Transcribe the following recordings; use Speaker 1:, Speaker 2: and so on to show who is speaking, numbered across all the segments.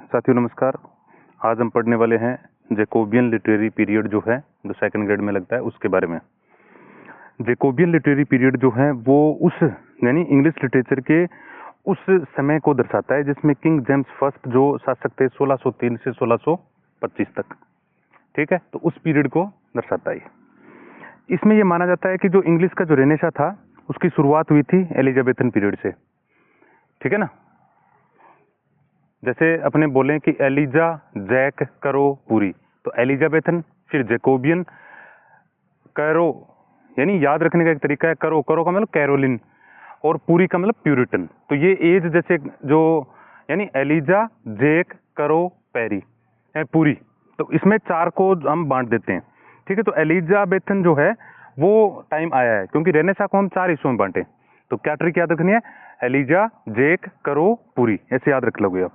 Speaker 1: साथियों नमस्कार। आज हम पढ़ने वाले हैं जैकोबियन लिटरेरी पीरियड जो है, जो सेकंड ग्रेड में लगता है, उसके बारे में। जैकोबियन लिटरेरी पीरियड जो है वो उस यानी इंग्लिश लिटरेचर के उस समय को दर्शाता है जिसमें किंग जेम्स फर्स्ट जो शासक थे 1603 से 1625 तक, ठीक है, तो उस पीरियड को दर्शाता है। इसमें यह माना जाता है कि जो इंग्लिश का जो रेनेसा था उसकी शुरुआत हुई थी एलिजाबेथन पीरियड से, ठीक है ना। जैसे अपने बोले कि एलिजा जैक करो पूरी, तो एलिजाबेथन, फिर जैकोबियन, कैरो यानी याद रखने का एक तरीका है, करो करो का मतलब कैरोलिन, और पूरी का मतलब प्यूरिटन। तो ये एज जैसे जो यानी एलिजा जैक करो पैरी पूरी, तो इसमें चार को हम बांट देते हैं, ठीक है। तो एलिजाबेथन जो है वो टाइम आया है क्योंकि रेनेसा को हम चार हिस्सों में बांटे। तो क्या ट्रिक याद रखनी है, एलिजा जैक करो पूरी, ऐसे याद रख लोगे आप,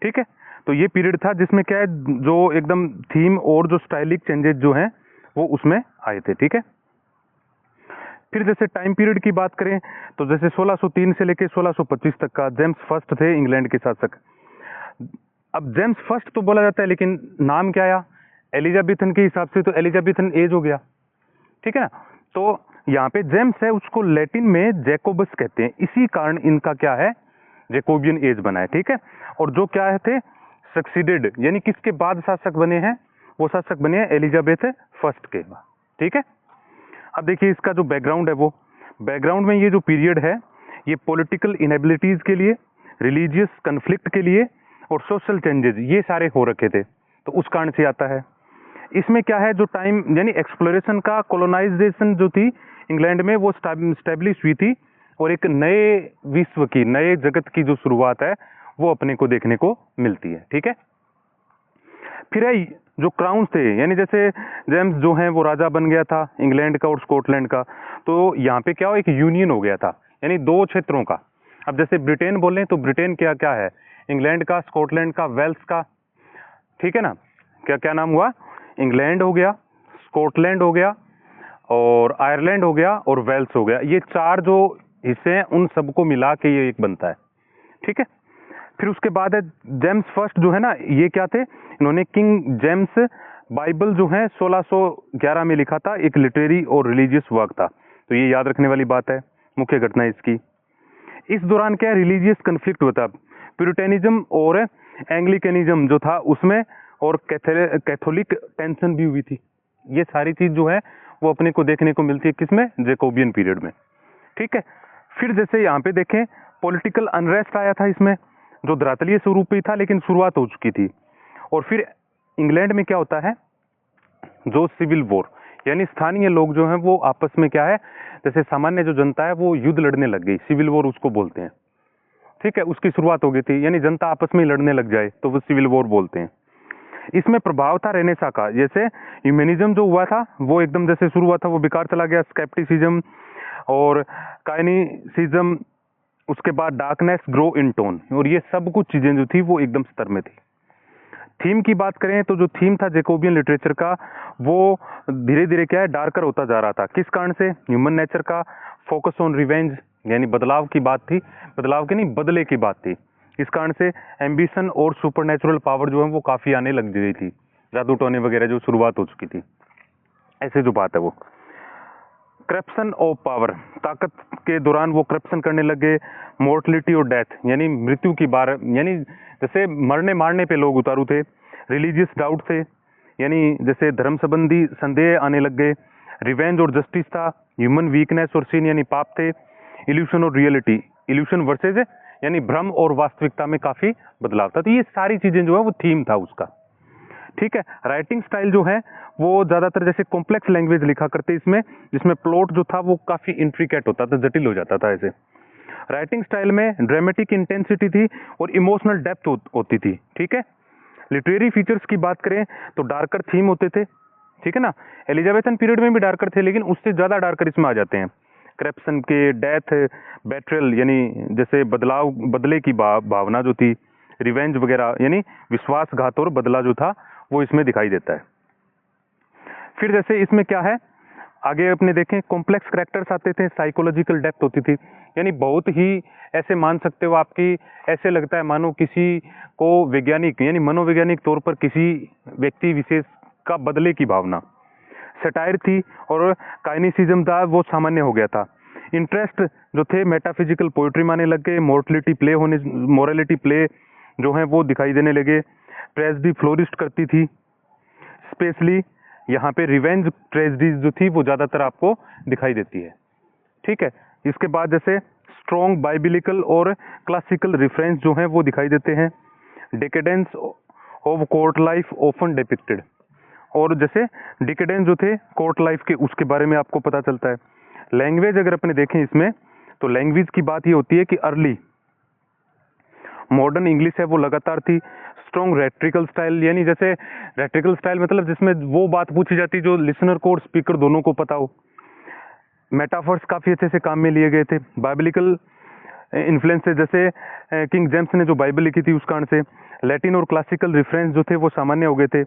Speaker 1: ठीक है। तो ये पीरियड था जिसमें क्या है, जो एकदम थीम और जो स्टाइलिक चेंजेस जो हैं वो उसमें आए थे, ठीक है। फिर जैसे टाइम पीरियड की बात करें तो जैसे 1603 से लेकर 1625 तक का जेम्स फर्स्ट थे इंग्लैंड के शासक। अब जेम्स फर्स्ट तो बोला जाता है लेकिन नाम क्या आया, एलिजाबेथन के हिसाब से तो एलिजाबेथन एज हो गया, ठीक है ना। तो यहाँ पे जेम्स है उसको लैटिन में जैकोबस कहते हैं, इसी कारण इनका क्या है जैकोबियन एज बना है, ठीक है। और जो क्या है थे सक्सीडेड यानी किसके बाद शासक बने हैं, वो शासक बने हैं एलिजाबेथ फर्स्ट के, ठीक है। अब देखिए इसका जो बैकग्राउंड है, वो बैकग्राउंड में ये जो पीरियड है ये पॉलिटिकल इनएबिलिटीज के लिए, रिलीजियस कन्फ्लिक्ट के लिए और सोशल चेंजेस ये सारे हो रखे थे, तो उस कारण से आता है। इसमें क्या है, जो टाइम यानी एक्सप्लोरेशन का कोलोनाइजेशन जो थी इंग्लैंड में वो स्टैब्लिश हुई थी, और एक नए विश्व की, नए जगत की जो शुरुआत है वो अपने को देखने को मिलती है, ठीक है। फिर है जो क्राउन थे, यानी जैसे जेम्स जो है वो राजा बन गया था इंग्लैंड का और स्कॉटलैंड का, तो यहाँ पे क्या हो, एक यूनियन हो गया था यानी दो क्षेत्रों का। अब जैसे ब्रिटेन बोलें तो ब्रिटेन क्या क्या है, इंग्लैंड का, स्कॉटलैंड का, वेल्स का, ठीक है ना। क्या क्या नाम हुआ, इंग्लैंड हो गया, स्कॉटलैंड हो गया, और आयरलैंड हो गया, और वेल्स हो गया। ये चार जो हिस्से हैं उन सबको मिला के ये एक बनता है, ठीक है। फिर उसके बाद है जेम्स फर्स्ट जो है ना, ये क्या थे, इन्होंने किंग जेम्स बाइबल जो है 1611 में लिखा था, एक लिटरेरी और रिलीजियस वर्क था, तो ये याद रखने वाली बात है, मुख्य घटना इसकी। इस दौरान क्या रिलीजियस कन्फ्लिक्ट हुआ था, प्यूरिटेनिज्म और एंग्लिकनिज्म जो था उसमें, और कैथोलिक टेंशन भी हुई थी। ये सारी चीज जो है वो अपने को देखने को मिलती है किसमें, जैकोबियन पीरियड में, ठीक है। फिर जैसे यहाँ पे देखें पॉलिटिकल अनरेस्ट आया था इसमें, जो धरातलीय स्वरूप ही था लेकिन शुरुआत हो चुकी थी। और फिर इंग्लैंड में क्या होता है, जो सिविल वॉर यानी स्थानीय लोग जो हैं वो आपस में क्या है, जैसे सामान्य जो जनता है वो युद्ध लड़ने लग गई, सिविल वॉर उसको बोलते हैं, ठीक है। उसकी शुरुआत हो गई थी, यानी जनता आपस में ही लड़ने लग जाए तो वो सिविल वॉर बोलते हैं। इसमें प्रभाव था रेनेसा का, जैसे ह्यूमैनिज्म जो हुआ था वो एकदम जैसे शुरू हुआ था वो बेकार चला गया, स्केप्टिसिज्म और काइनिसिज्म, उसके बाद डार्कनेस ग्रो इन टोन, और ये सब कुछ चीजें जो थी वो एकदम स्तर में थी। थीम की बात करें तो जो थीम था जैकोबियन लिटरेचर का वो धीरे धीरे क्या है डार्कर होता जा रहा था, किस कारण से, ह्यूमन नेचर का, फोकस ऑन रिवेंज यानी बदलाव की बात थी, बदलाव की नहीं बदले की बात थी। इस कारण से एम्बिशन और सुपरनेचुरल पावर जो है वो काफी आने लग गई थी, जादू टोने वगैरह जो शुरुआत हो चुकी थी, ऐसे जो बात है वो। करप्शन ऑफ पावर, ताकत के दौरान वो करप्शन करने लगे, मोर्टलिटी और डेथ यानी मृत्यु की बार, यानी जैसे मरने मारने पे लोग उतारू थे, रिलीजियस डाउट थे यानी जैसे धर्म संबंधी संदेह आने लग गए, रिवेंज और जस्टिस था, ह्यूमन वीकनेस और सीन यानी पाप थे, इल्यूशन और रियलिटी, इल्यूशन वर्सेज यानी भ्रम और वास्तविकता में काफी बदलाव था। तो ये सारी चीजें जो है वो थीम था उसका, ठीक है। राइटिंग स्टाइल जो है वो ज्यादातर जैसे कॉम्प्लेक्स लैंग्वेज लिखा करते इसमें, जिसमें प्लॉट जो था वो काफी इंट्रिकेट होता था, जटिल हो जाता था। ऐसे राइटिंग स्टाइल में ड्रामेटिक इंटेंसिटी थी और इमोशनल डेप्थ होती थी, ठीक है। लिटरेरी फीचर्स की बात करें तो डार्कर थीम होते थे, ठीक है ना। एलिजाबेथन पीरियड में भी डार्कर थे लेकिन उससे ज्यादा डार्कर इसमें आ जाते हैं, करप्शन के, डेथ, बेट्रेल यानी जैसे बदलाव, बदले की भावना जो थी, रिवेंज वगैरह यानी विश्वासघात और बदला जो था वो इसमें दिखाई देता है। फिर जैसे इसमें क्या है, आगे अपने देखें कॉम्प्लेक्स कैरेक्टर्स आते थे, साइकोलॉजिकल डेप्थ होती थी, यानी बहुत ही ऐसे मान सकते हो आपकी, ऐसे लगता है मानो किसी को वैज्ञानिक यानी मनोवैज्ञानिक तौर पर किसी व्यक्ति विशेष का बदले की भावना। सटायर थी और काइनिसिज्म था वो सामान्य हो गया था। इंटरेस्ट जो थे मेटाफिजिकल पोइट्री माने लग गए, मोरालिटी प्ले जो है वो दिखाई देने लगे। ट्रेजेडी फ्लोरिस्ट करती थी, स्पेशली यहाँ पे रिवेंज ट्रेजेडी जो थी वो ज़्यादातर आपको दिखाई देती है। ठीक है, इसके बाद जैसे स्ट्रॉन्ग बाइबिलिकल और क्लासिकल रेफरेंस जो हैं वो दिखाई देते हैं। Decadence of court life often depicted, और जैसे डिकेडेंस जो थे कोर्ट लाइफ के उसके बारे में आपको पता चलता है। लैंग्वेज अगर अपने देखें इसमें, तो लैंग्वेज की बात ये होती है कि अर्ली मॉडर्न इंग्लिश है वो लगातार थी। स्ट्रॉन्ग रेट्रिकल स्टाइल, यानी जैसे रेट्रिकल स्टाइल मतलब जिसमें वो बात पूछी जाती जो लिसनर को और स्पीकर दोनों को पता हो। मेटाफर्स काफ़ी अच्छे से काम में लिए गए थे। बाइबिलिकल इन्फ्लुएंस से, जैसे किंग जेम्स ने जो बाइबल लिखी थी उस कारण से लैटिन और क्लासिकल रेफरेंस जो थे वो सामान्य हो गए थे।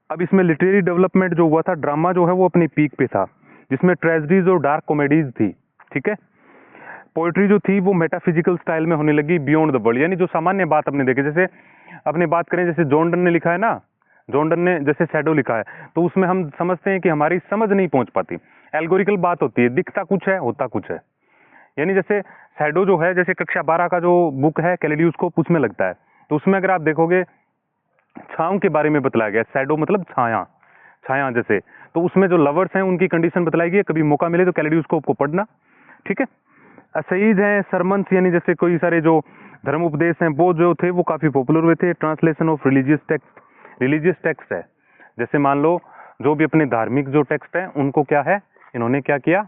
Speaker 1: अब इसमें लिटरेरी डेवलपमेंट जो हुआ था, ड्रामा जो है वो अपनी पीक पे था, जिसमें ट्रेजेडीज और डार्क कॉमेडीज थी। ठीक है, पोइट्री जो थी वो मेटाफिजिकल स्टाइल में होने लगी, बियॉन्ड द वर्ल्ड, यानी जो सामान्य बात अपने देखे, जैसे अपने बात करें जैसे जॉन डन ने लिखा है ना, जॉन डन ने जैसे शैडो लिखा है, तो उसमें हम समझते हैं कि हमारी समझ नहीं पहुंच पाती, एल्गोरिकल बात होती है, दिखता कुछ है होता कुछ है। यानी जैसे शैडो जो है, जैसे कक्षा 12 का जो बुक है कैलेडियोस्कोप, उसमें लगता है, तो उसमें अगर आप देखोगे छांव के बारे में बतलाया गया। शैडो मतलब छाया, छाया जैसे, तो उसमें जो लवर्स हैं उनकी कंडीशन बताई गई है। कभी मौका मिले तो कैलेडियोस्कोप को पढ़ना। ठीक है, असईज हैं, सरमन्स, यानी जैसे कोई सारे जो धर्म उपदेश हैं वो जो थे वो काफ़ी पॉपुलर हुए थे। ट्रांसलेशन ऑफ रिलीजियस टेक्स्ट है, जैसे मान लो जो भी अपने धार्मिक जो टेक्स्ट है उनको क्या है, इन्होंने क्या किया,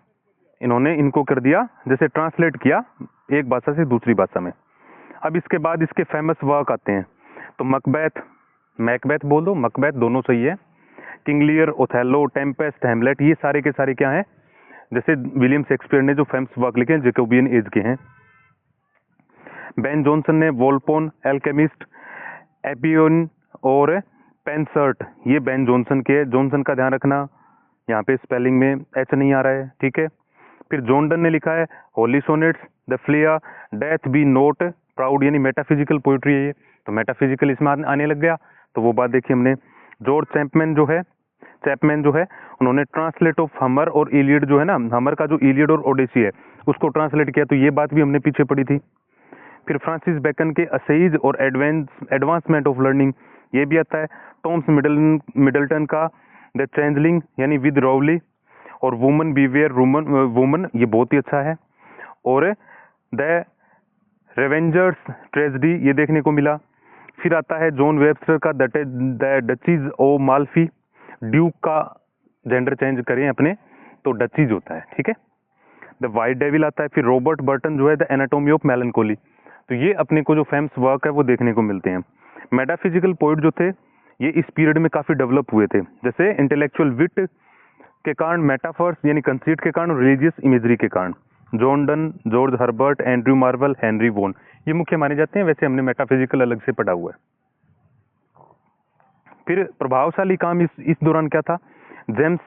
Speaker 1: इन्होंने इनको कर दिया जैसे ट्रांसलेट किया एक भाषा से दूसरी भाषा में। अब इसके बाद इसके फेमस वर्क आते हैं, तो मैकबेथ बोल दो, मकबेथ दोनों सही है। किंग लियर, ओथेलो, टेम्पेस्ट, हेमलेट, ये सारे के सारे क्या हैं, जैसे विलियम शेक्सपियर ने जो फेमस वर्क लिखे हैं जैकोबियन एज के हैं। बेन जॉनसन ने वोल्पोन, एल्केमिस्ट, एपियोन और पेनसर्ट, ये बेन जॉनसन के। जॉनसन का ध्यान रखना, यहाँ पे स्पेलिंग में एच नहीं आ रहा है। ठीक है, फिर जॉन डन ने लिखा है Holi sonnets, the Phulia, death B note proud, यानी मेटाफिजिकल पोइट्री है ये, तो मेटाफिजिकल इसमें आने लग गया, तो वो बात देखिए हमने। जॉर्ज चैपमैन जो है उन्होंने ट्रांसलेट ऑफ हमर और इलियड जो है ना, हमर का जो इलियड और ओडेसी है उसको ट्रांसलेट किया, तो ये बात भी हमने पीछे पढ़ी थी। फिर फ्रांसिस बेकन के असेज और एडवांसमेंट ऑफ लर्निंग, ये भी आता है। टॉम्स मिडल्टन का द चेंजलिंग, यानी विद रोवली, और वुमन बीवेयर वुमन, ये बहुत ही अच्छा है। और द रेवेंजर्स ट्रेजेडी, ये देखने को मिला। फिर आता है जॉन वेबस्टर का द डचीज ओ माल्फी, ड्यूक का जेंडर चेंज करें अपने तो डचीज होता है। ठीक है, द वाइट डेविल आता है। फिर रॉबर्ट बर्टन जो है द एनाटॉमी ऑफ मेलनकोली, तो ये अपने को जो फेमस वर्क है वो देखने को मिलते हैं। मेटाफिजिकल पोइट जो थे ये इस पीरियड में काफ़ी डेवलप हुए थे, जैसे इंटेलेक्चुअल विट के कारण, मेटाफर्स यानी कंसीट के कारण, रिलीजियस इमेजरी के कारण। John Donne, George Herbert, Andrew Marvel, Henry वोन, ये मुख्य माने जाते हैं। वैसे हमने मेटाफिजिकल अलग से पढ़ा हुआ है। फिर प्रभावशाली काम इस दौरान क्या था, जेम्स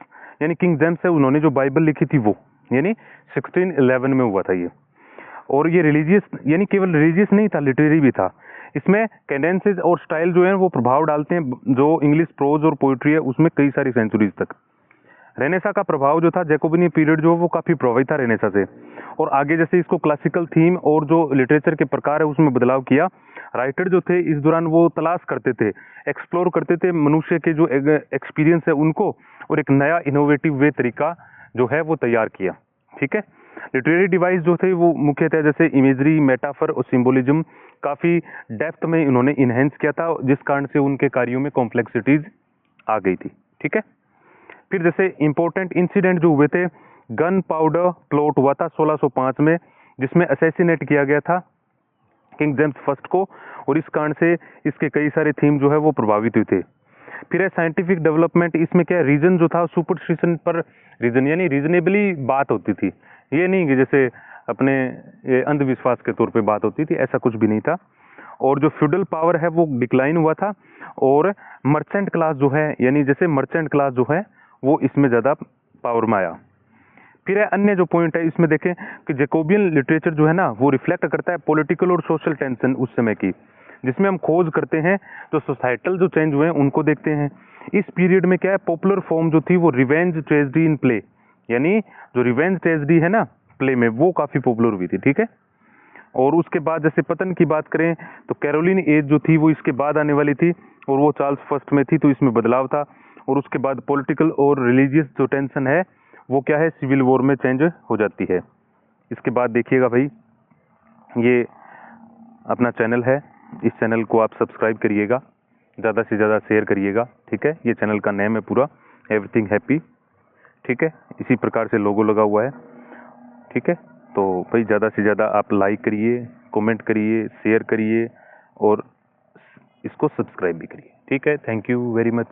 Speaker 1: यानी किंग जेम्स है, उन्होंने जो बाइबल लिखी थी वो यानी 1611 में हुआ था ये। और ये रिलीजियस यानी केवल रिलीजियस नहीं था, लिटरेरी भी था। इसमें कैडेंसेस और स्टाइल जो है वो प्रभाव डालते हैं जो इंग्लिश प्रोज और पोइट्री है उसमें कई सारी सेंचुरीज तक। रेनेसा का प्रभाव जो था, जैकोबिनी पीरियड जो वो काफ़ी प्रभावित था रेनेसा से, और आगे जैसे इसको क्लासिकल थीम और जो लिटरेचर के प्रकार है उसमें बदलाव किया। राइटर जो थे इस दौरान वो तलाश करते थे, एक्सप्लोर करते थे मनुष्य के जो एक्सपीरियंस है उनको, और एक नया इनोवेटिव वे तरीका जो है वो तैयार किया। ठीक है, लिटरेरी डिवाइस जो थे वो मुख्यतः जैसे इमेजरी, मेटाफर और सिंबोलिज्म काफ़ी डेप्थ में इन्होंने इन्हेंस किया था, जिस कारण से उनके कार्यों में कॉम्प्लेक्सिटीज आ गई थी। ठीक है, फिर जैसे इंपॉर्टेंट इंसिडेंट जो हुए थे, गन पाउडर प्लॉट हुआ था 1605 में, जिसमें असैसिनेट किया गया था किंग जेम्स फर्स्ट को, और इस कारण से इसके कई सारे थीम जो है वो प्रभावित हुए थे। फिर है साइंटिफिक डेवलपमेंट, इसमें क्या रीजन जो था सुपरस्टिशन पर रीजन यानी रीजनेबली बात होती थी, ये नहीं कि जैसे अपने ये अंधविश्वास के तौर पे बात होती थी, ऐसा कुछ भी नहीं था। और जो फ्यूडल पावर है वो डिक्लाइन हुआ था, और मर्चेंट क्लास जो है यानी जैसे मर्चेंट क्लास जो है वो इसमें ज़्यादा पावर में आया। फिर है अन्य जो पॉइंट है इसमें देखें कि जैकोबियन लिटरेचर जो है ना वो रिफ्लेक्ट करता है पॉलिटिकल और सोशल टेंशन उस समय की, जिसमें हम खोज करते हैं जो सोसाइटल जो चेंज हुए हैं उनको देखते हैं। इस पीरियड में क्या है, पॉपुलर फॉर्म जो थी वो रिवेंज ट्रेजेडी इन प्ले, यानी जो रिवेंज ट्रेजेडी है ना प्ले में, वो काफी पॉपुलर हुई थी, ठीक है। और उसके बाद जैसे पतन की बात करें तो कैरोलिन एज जो थी वो इसके बाद आने वाली थी और वो चार्ल्स फर्स्ट में थी, तो इसमें बदलाव था। और उसके बाद पॉलिटिकल और रिलीजियस जो टेंशन है वो क्या है, सिविल वॉर में चेंज हो जाती है। इसके बाद देखिएगा भाई, ये अपना चैनल है, इस चैनल को आप सब्सक्राइब करिएगा, ज़्यादा से ज़्यादा शेयर करिएगा, ठीक है। ये चैनल का नेम है पूरा एवरीथिंग हैप्पी, ठीक है। इसी प्रकार से लोगो लगा हुआ है, ठीक है। तो भाई ज़्यादा से ज़्यादा आप लाइक करिए, कमेंट करिए, शेयर करिए और इसको सब्सक्राइब भी करिए, ठीक है। Thank you very much.